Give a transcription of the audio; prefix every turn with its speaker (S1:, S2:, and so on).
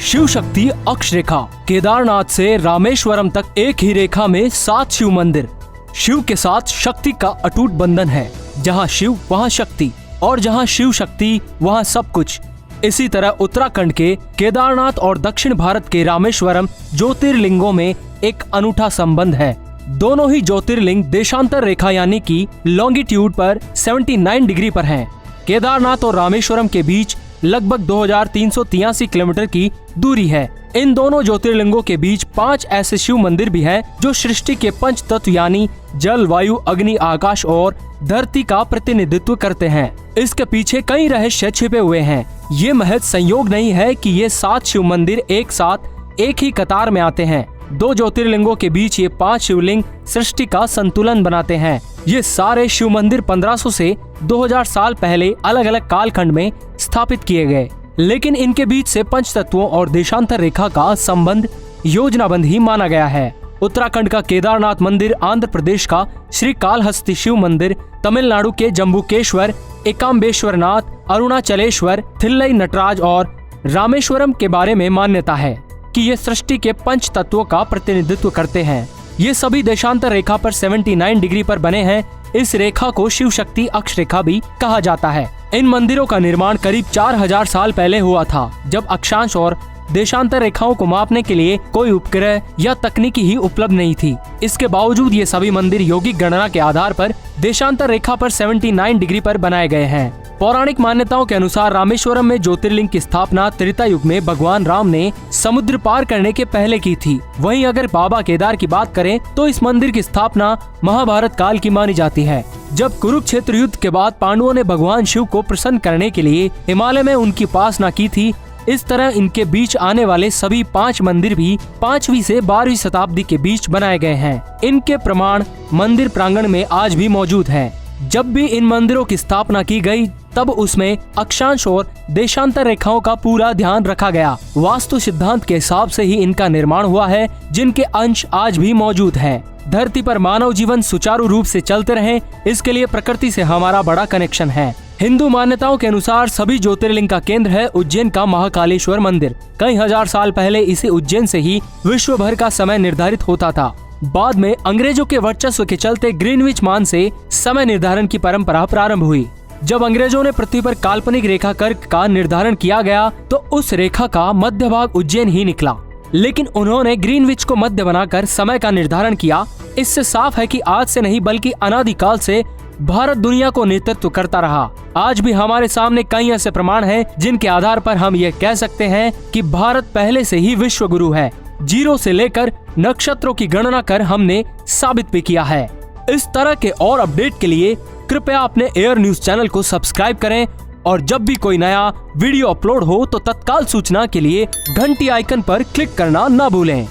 S1: शिव शक्ति अक्ष रेखा। केदारनाथ से रामेश्वरम तक एक ही रेखा में 7 शिव मंदिर। शिव के साथ शक्ति का अटूट बंधन है। जहाँ शिव वहाँ शक्ति, और जहाँ शिव शक्ति वहाँ सब कुछ। इसी तरह उत्तराखंड के केदारनाथ और दक्षिण भारत के रामेश्वरम ज्योतिर्लिंगों में एक अनूठा संबंध है। दोनों ही ज्योतिर्लिंग देशांतर रेखा यानी कि लॉन्गिट्यूड पर 79 डिग्री पर हैं। केदारनाथ और रामेश्वरम के बीच लगभग 2383 किलोमीटर की दूरी है। इन दोनों ज्योतिर्लिंगों के बीच 5 ऐसे शिव मंदिर भी हैं जो सृष्टि के पंच तत्व यानी जल, वायु, अग्नि, आकाश और धरती का प्रतिनिधित्व करते हैं। इसके पीछे कई रहस्य छिपे हुए हैं। ये महज संयोग नहीं है कि ये 7 शिव मंदिर एक साथ एक ही कतार में आते हैं। 2 ज्योतिर्लिंगों के बीच ये 5 शिवलिंग सृष्टि का संतुलन बनाते हैं। ये सारे शिव मंदिर 1500 से 2000 साल पहले अलग अलग कालखंड में स्थापित किए गए, लेकिन इनके बीच से पंच तत्वों और देशांतर रेखा का संबंध योजनाबद्ध ही माना गया है। उत्तराखंड का केदारनाथ मंदिर, आंध्र प्रदेश का श्री कालहस्ती शिव मंदिर, तमिलनाडु के जम्बुकेश्वर, एकाम्बेश्वरनाथ, अरुणाचलेश्वर, थिल्लई नटराज और रामेश्वरम के बारे में मान्यता है कि ये सृष्टि के पंच तत्वों का प्रतिनिधित्व करते हैं। ये सभी देशांतर रेखा पर 79 डिग्री पर बने हैं। इस रेखा को शिव शक्ति अक्ष रेखा भी कहा जाता है। इन मंदिरों का निर्माण करीब 4000 साल पहले हुआ था, जब अक्षांश और देशांतर रेखाओं को मापने के लिए कोई उपग्रह या तकनीकी ही उपलब्ध नहीं थी। इसके बावजूद ये सभी मंदिर यौगिक गणना के आधार पर देशांतर रेखा पर 79 डिग्री पर बनाए गए हैं। पौराणिक मान्यताओं के अनुसार रामेश्वरम में ज्योतिर्लिंग की स्थापना त्रेता युग में भगवान राम ने समुद्र पार करने के पहले की थी। वहीं अगर बाबा केदार की बात करें तो इस मंदिर की स्थापना महाभारत काल की मानी जाती है, जब कुरुक्षेत्र युद्ध के बाद पांडवों ने भगवान शिव को प्रसन्न करने के लिए हिमालय में उनकी उपासना की थी। इस तरह इनके बीच आने वाले सभी 5 मंदिर भी 5वीं से 12वीं शताब्दी के बीच बनाए गए हैं। इनके प्रमाण मंदिर प्रांगण में आज भी मौजूद हैं। जब भी इन मंदिरों की स्थापना की गई तब उसमें अक्षांश और देशांतर रेखाओं का पूरा ध्यान रखा गया। वास्तु सिद्धांत के हिसाब से ही इनका निर्माण हुआ है, जिनके अंश आज भी मौजूद हैं। धरती पर मानव जीवन सुचारू रूप से चलते रहे, इसके लिए प्रकृति से हमारा बड़ा कनेक्शन है। हिंदू मान्यताओं के अनुसार सभी ज्योतिर्लिंग का केंद्र है उज्जैन का महाकालेश्वर मंदिर। कई हजार साल पहले इसे उज्जैन से ही विश्व भर का समय निर्धारित होता था। बाद में अंग्रेजों के वर्चस्व के चलते ग्रीनविच मान से समय निर्धारण की परंपरा प्रारंभ हुई। जब अंग्रेजों ने पृथ्वी पर काल्पनिक रेखा कर्क का निर्धारण किया गया तो उस रेखा का मध्य भाग उज्जैन ही निकला, लेकिन उन्होंने ग्रीनविच को मध्य बनाकर समय का निर्धारण किया। इससे साफ है कि आज से नहीं बल्कि अनादिकाल से भारत दुनिया को नेतृत्व करता रहा। आज भी हमारे सामने कई ऐसे प्रमाण हैं जिनके आधार पर हम ये कह सकते हैं कि भारत पहले से ही विश्व गुरु है। जीरो से लेकर नक्षत्रों की गणना कर हमने साबित भी किया है। इस तरह के और अपडेट के लिए कृपया अपने एयर न्यूज चैनल को सब्सक्राइब करें और जब भी कोई नया वीडियो अपलोड हो तो तत्काल सूचना के लिए घंटी आइकन पर क्लिक करना न भूलें।